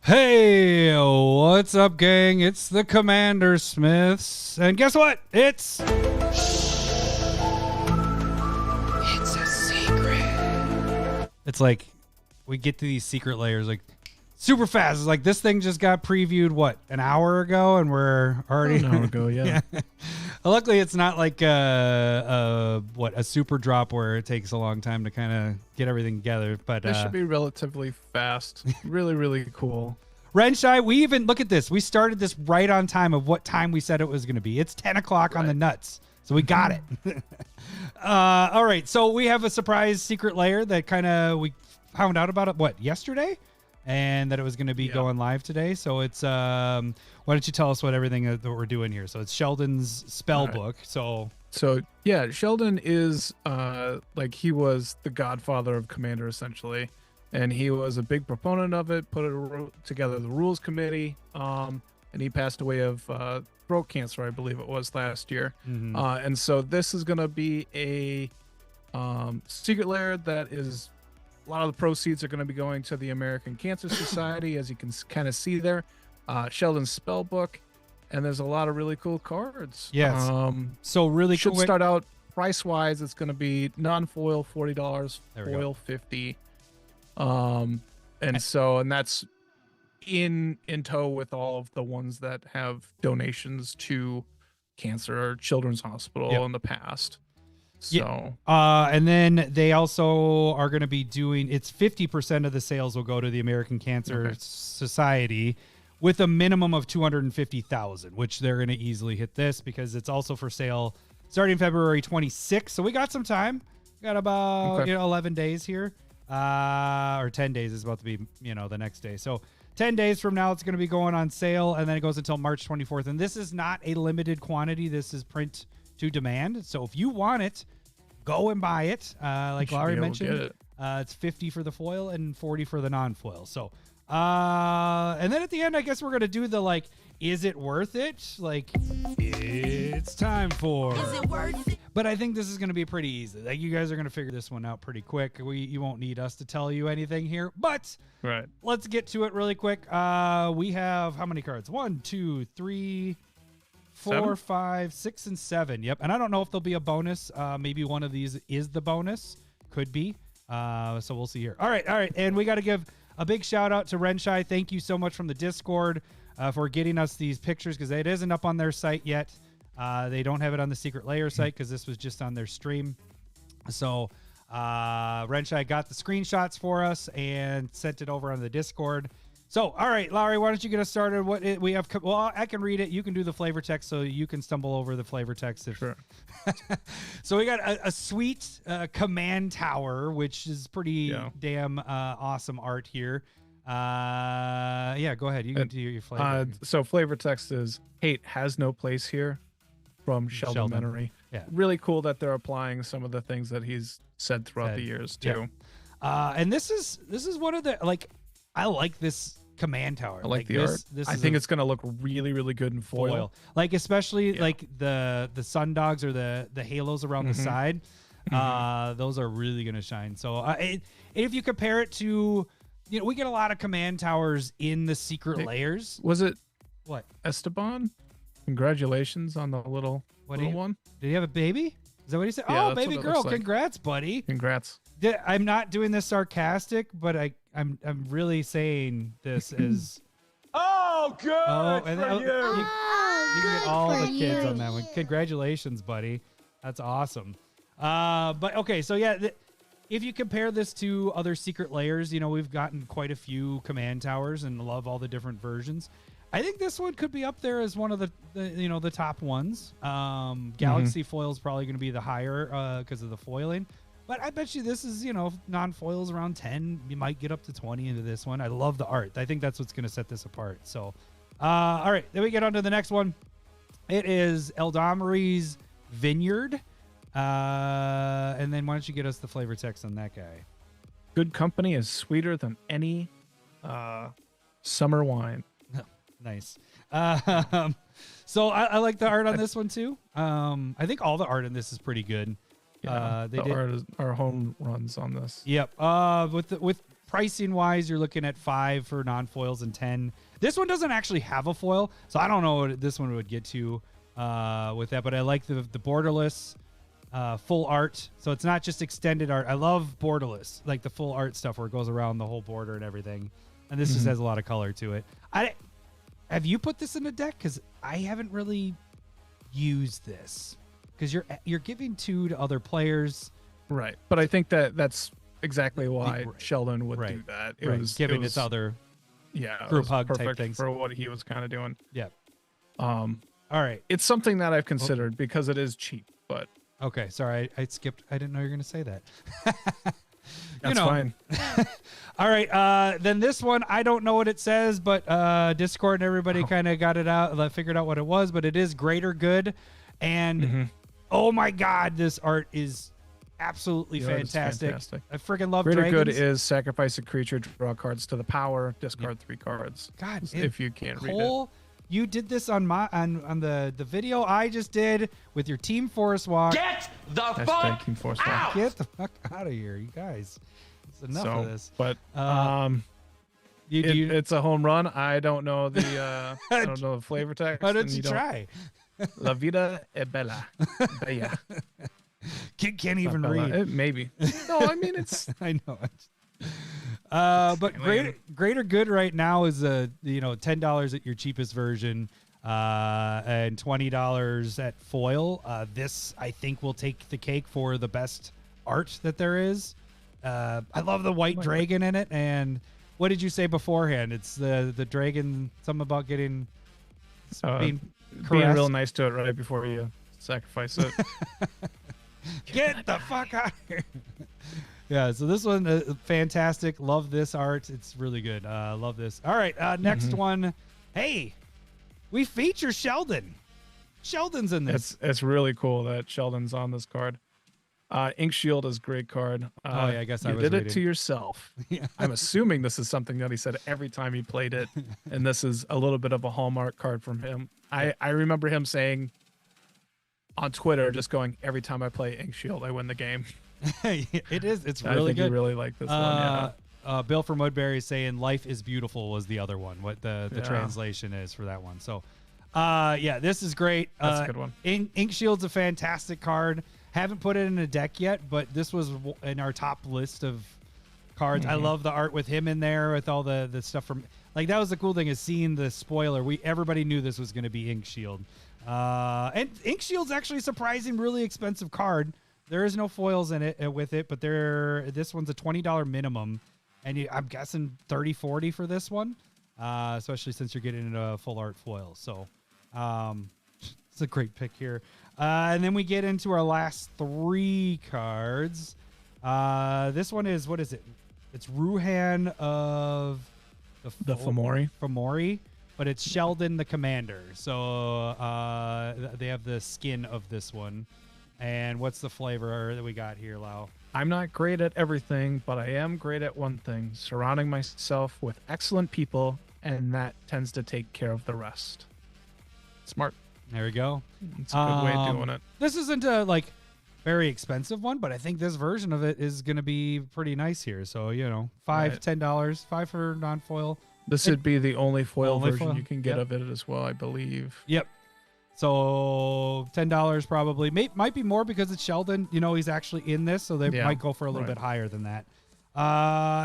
Hey, what's up, gang? It's the Commander Smiths. And guess what? It's a secret. It's like we get to these secret layers like super fast. It's like this thing just got previewed, what, an hour ago? And we're already... An hour ago, yeah. Luckily, it's not like a super drop where it takes a long time to kind of get everything together. But this should be relatively fast. Really, really cool. Renshai, we even look at this. We started this right on time of what time we said it was going to be. It's 10 o'clock on the nuts, so we got it. All right, so we have a surprise secret layer that kind of we found out about it yesterday, and that it was going to be going live today. So it's why don't you tell us what everything that we're doing here? So it's Sheldon's Spellbook. Right. So yeah, Sheldon is like he was the godfather of Commander essentially, and he was a big proponent of it. Put together the rules committee, and he passed away of throat cancer, I believe it was last year. Mm-hmm. And so this is going to be a secret lair that is. A lot of the proceeds are going to be going to the American Cancer Society, as you can kind of see there. Sheldon's Spellbook, and there's a lot of really cool cards. Yes. So really should cool. Start out price-wise, it's going to be non-foil $40, foil $50. And that's in tow with all of the ones that have donations to cancer or children's hospital in the past. So, and then they also are going to be doing, it's 50% of the sales will go to the American Cancer Society with a minimum of 250,000, which they're going to easily hit this because it's also for sale starting February 26th. So we got some time. We got about 11 days here, or 10 days is about to be, the next day. So 10 days from now, it's going to be going on sale, and then it goes until March 24th. And this is not a limited quantity. This is print to demand. So if you want it, go and buy it. Like Larry mentioned, it's 50 for the foil and 40 for the non-foil. So, and then at the end, I guess we're going to do the, is it worth it? It's time for... Is it worth it? But I think this is going to be pretty easy. Like, you guys are going to figure this one out pretty quick. You won't need us to tell you anything here, but let's get to it really quick. We have how many cards? 1, 2, 3... 4, 5, 6, and 7. Yep. And I don't know if there'll be a bonus. Maybe one of these is the bonus. Could be. So we'll see here. All right. And we got to give a big shout out to Renshai. Thank you so much from the Discord for getting us these pictures because it isn't up on their site yet. They don't have it on the Secret Lair site because this was just on their stream. So Renshai got the screenshots for us and sent it over on the Discord. So, all right, Larry, why don't you get us started? We have? Well, I can read it. You can do the flavor text, so you can stumble over the flavor text. Sure. So we got a sweet command tower, which is pretty damn awesome art here. Go ahead. You can do your flavor. So flavor text is hate has no place here from Sheldon. Yeah. Really cool that they're applying some of the things that he's said throughout the years too. Yeah. And this is one of the I like this command tower. I like the art. I think it's going to look really, really good in foil. Especially the sun dogs or the halos around the side. Those are really going to shine. So if you compare it to, we get a lot of command towers in the secret layers. Was it what? Esteban? Congratulations on the little one. Did he have a baby? Is that what he said? Yeah, oh, baby girl. Congrats, buddy. Congrats. I'm not doing this sarcastic, but I'm really saying this as good and for you can get all the kids on that one. Congratulations, buddy. That's awesome. But okay, so if you compare this to other secret layers, we've gotten quite a few command towers and love all the different versions. I think this one could be up there as one of the top ones. Galaxy foil is probably going to be the higher because of the foiling. But I bet you this is, non-foils around 10. You might get up to 20 into this one. I love the art. I think that's what's going to set this apart. So, all right. Then we get on to the next one. It is Eladamri's Vineyard. And then why don't you get us the flavor text on that guy? Good company is sweeter than any summer wine. Nice. So I like the art on this one, too. I think all the art in this is pretty good. Yeah, our home runs on this. Yep. With pricing wise, you're looking at 5 for non-foils and 10. This one doesn't actually have a foil, so I don't know what this one would get to with that, but I like the borderless full art. So it's not just extended art. I love borderless, like the full art stuff where it goes around the whole border and everything. And this just has a lot of color to it. Have you put this in a deck? Because I haven't really used this. Because you're giving 2 to other players. Right. But I think that's exactly why Sheldon would do that. It was giving its other group hug type things for what he was kind of doing. Yeah. All right. It's something that I've considered because it is cheap, but okay, sorry, I skipped. I didn't know you were going to say that. That's fine. All right, then this one, I don't know what it says, but Discord and everybody kind of got it out, figured out what it was, but it is Greater Good, and oh my God, this art is absolutely fantastic. I freaking love Greater dragons. Good is sacrifice a creature, draw cards to the power, discard 3 cards. God, if you can't read it. You did this on the video I just did with your Team Forest Walk. Get the fuck Team Forest Walk. out! Get the fuck out of here, you guys. It's enough of this. But it's a home run. I don't know the flavor text. Why don't you try? La vida es bella. Bella. Can't even read. Maybe. No, I mean it's. I know. But greater good right now is $10 at your cheapest version, and $20 at foil. This I think will take the cake for the best art that there is. I love the white dragon in it. And what did you say beforehand? It's the dragon. Something about being real nice to it right before you sacrifice it. Get the fuck out of here. Yeah, so this one, fantastic. Love this art. It's really good. Love this. All right, next one. Hey, we feature Sheldon. Sheldon's in this. It's really cool that Sheldon's on this card. Inkshield is a great card. I guess you did it to yourself. Yeah. I'm assuming this is something that he said every time he played it, and this is a little bit of a hallmark card from him. I remember him saying on Twitter, just going, every time I play Inkshield, I win the game. It is. It's really I think good. you really like this one. Yeah. Bill from Woodbury is saying "Life is Beautiful" was the other one. What the translation is for that one. So, this is great. That's a good one. Inkshield's a fantastic card. Haven't put it in a deck yet, but this was in our top list of cards. I love the art with him in there with all the stuff from that was the cool thing is seeing the spoiler. Everybody knew this was going to be Inkshield. And Inkshield's actually a surprising, really expensive card. There is no foils in it with it, but this one's a $20 minimum, and I'm guessing $30-$40 for this one, especially since you're getting into a full art foil. So it's a great pick here. And then we get into our last 3 cards. This one is, what is it? It's Ruhan of the Fomori. Fomori. But it's Sheldon the Commander. So they have the skin of this one. And what's the flavor that we got here, Lau? I'm not great at everything, but I am great at one thing, surrounding myself with excellent people, and that tends to take care of the rest. Smart. There we go. It's a good way of doing it. This isn't a very expensive one, but I think this version of it is going to be pretty nice here. So, $5, $10, $5 for non-foil. This would be the only foil version you can get of it as well, I believe. Yep. So $10 probably. Might be more because it's Sheldon. He's actually in this, so they might go for a little bit higher than that.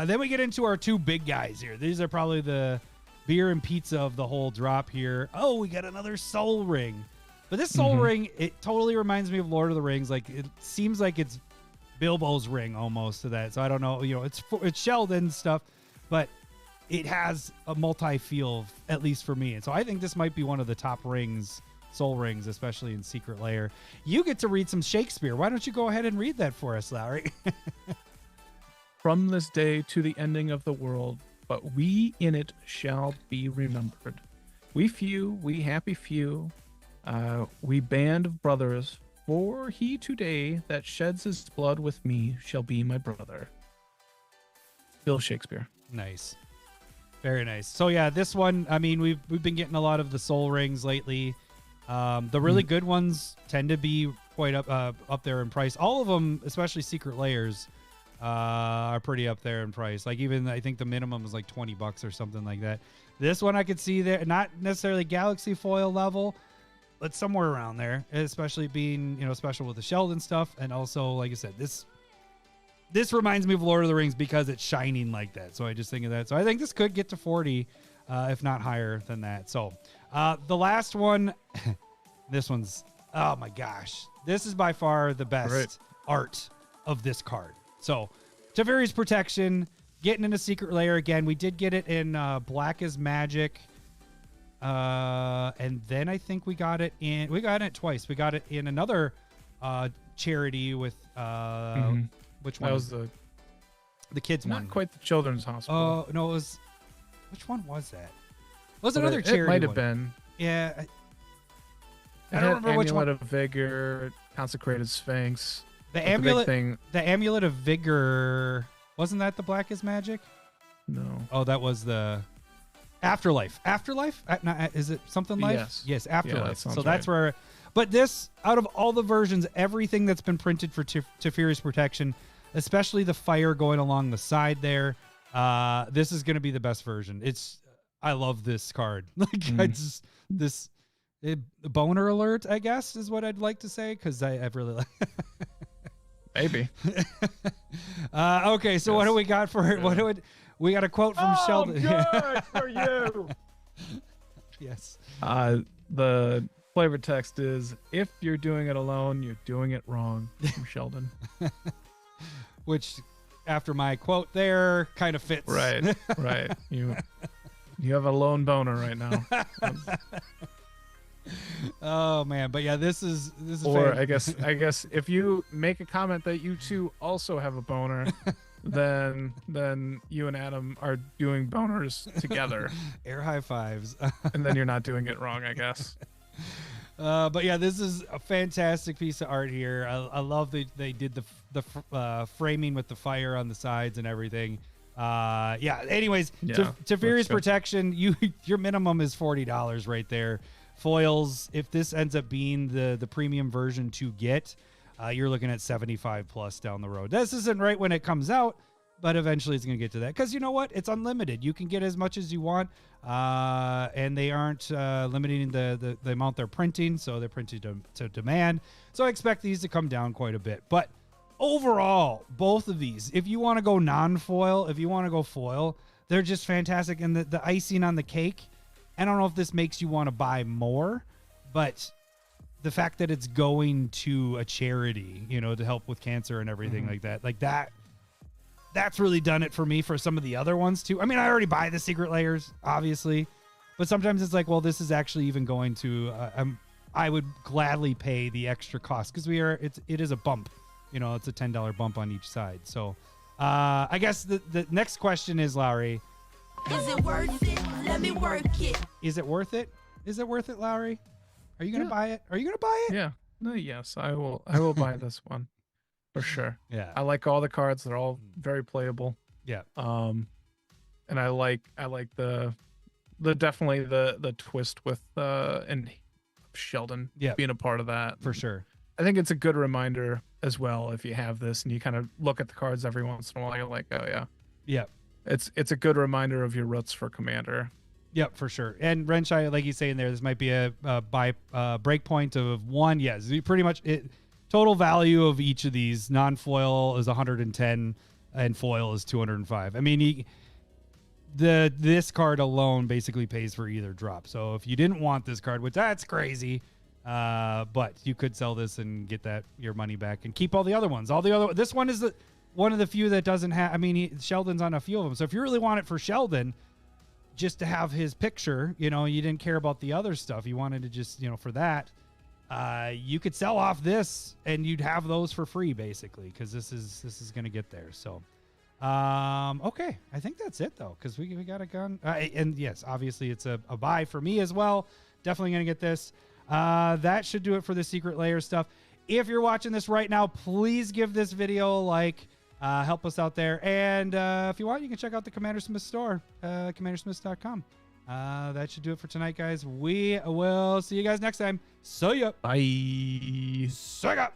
Then we get into our 2 big guys here. These are probably the beer and pizza of the whole drop here. Oh, we got another Soul Ring. But this Soul Ring, it totally reminds me of Lord of the Rings. It seems like it's Bilbo's ring almost to that. So I don't know. It's Sheldon stuff, but it has a multi-feel, at least for me. And so I think this might be one of the top rings, soul rings, especially in Secret Lair. You get to read some Shakespeare. Why don't you go ahead and read that for us, Lowry? From this day to the ending of the world, but we in it shall be remembered. We few, we happy few, we band of brothers, for he today that sheds his blood with me shall be my brother. Bill Shakespeare. Nice. Very nice. So yeah, this one, I mean, we've been getting a lot of the soul rings lately. The really good ones tend to be quite up there in price. All of them, especially Secret Lairs, are pretty up there in price. Like even I think the minimum is like $20 or something like that. This one I could see there, not necessarily Galaxy foil level, but somewhere around there, especially being, special with the Sheldon stuff. And also, like I said, this reminds me of Lord of the Rings because it's shining like that. So I just think of that. So I think this could get to 40, if not higher than that. So the last one, this one's, oh my gosh, this is by far the best art of this card. So Teferi's Protection, getting into Secret Lair again. We did get it in Black is Magic. And then I think we got it twice. We got it in another charity with which one? That was the kids not one. Not quite the Children's Hospital. Oh, no, it was, which one was that? Was it another charity? It might have one? been. Yeah. I don't remember which one. Amulet of Vigor, Consecrated Sphinx. The Amulet of Vigor, wasn't that the Black is Magic? No. Oh, that was the Afterlife. Afterlife? Is it something life? Yes, Afterlife. Yeah, that's where. But this, out of all the versions, everything that's been printed for Teferi's Protection, especially the fire going along the side there, this is going to be the best version. I love this card. Boner alert, I guess, is what I'd like to say, because I really like. Maybe. Okay, so what do we got for it? We got a quote from Sheldon. Good for you. Yes. The flavor text is, if you're doing it alone, you're doing it wrong, from Sheldon. Which, after my quote there, kind of fits. Right. You have a lone boner right now. Oh man, but yeah, this is. Or I guess if you make a comment that you two also have a boner, then you and Adam are doing boners together. Air high fives. And then you're not doing it wrong, I guess. But yeah, this is a fantastic piece of art here. I love that they did the framing with the fire on the sides and everything. Anyways, Teferi's Protection, your minimum is $40 right there. Foils, if this ends up being the premium version to get, you're looking at 75 plus down the road. This isn't right when it comes out, but eventually it's going to get to that. Because you know what? It's unlimited. You can get as much as you want, and they aren't limiting the amount they're printing, so they're printed to demand. So I expect these to come down quite a bit. But overall, both of these, if you want to go non-foil, if you want to go foil, they're just fantastic. And the icing on the cake, I don't know if this makes you want to buy more, but the fact that it's going to a charity, to help with cancer and everything like that, that's really done it for me for some of the other ones too. I mean, I already buy the Secret Lairs, obviously, but sometimes it's like, well, this is actually even going to, I would gladly pay the extra cost because it is a bump, it's a $10 bump on each side. So I guess the next question is, Lowry, is it worth it? Let me work it. Is it worth it? Is it worth it, Lowry? Are you gonna buy it? Are you gonna buy it? Yeah. No, yes, I will. I will buy this one for sure. Yeah. I like all the cards. They're all very playable. Yeah. And I like the definitely the twist with and Sheldon being a part of that for sure. I think it's a good reminder as well if you have this and you kind of look at the cards every once in a while. You're like, oh yeah. Yeah. It's a good reminder of your roots for Commander. Yep, for sure. And Wrench, like you say in there, this might be a break point of 1. Yes, pretty much total value of each of these. Non-foil is 110 and foil is 205. I mean, this card alone basically pays for either drop. So if you didn't want this card, which that's crazy, but you could sell this and get your money back and keep all the other ones. This one is one of the few that doesn't have. I mean, Sheldon's on a few of them. So if you really want it for Sheldon, just to have his picture, you didn't care about the other stuff. You wanted to just, for that, you could sell off this and you'd have those for free basically, because this is going to get there. So, okay, I think that's it though, because we got a gun. And yes, obviously it's a buy for me as well. Definitely going to get this. That should do it for the Secret Lair stuff. If you're watching this right now, please give this video a like. Help us out there. And if you want, you can check out the Commander Smith store, commandersmiths.com. That should do it for tonight, guys. We will see you guys next time. See ya. Bye. Suck up.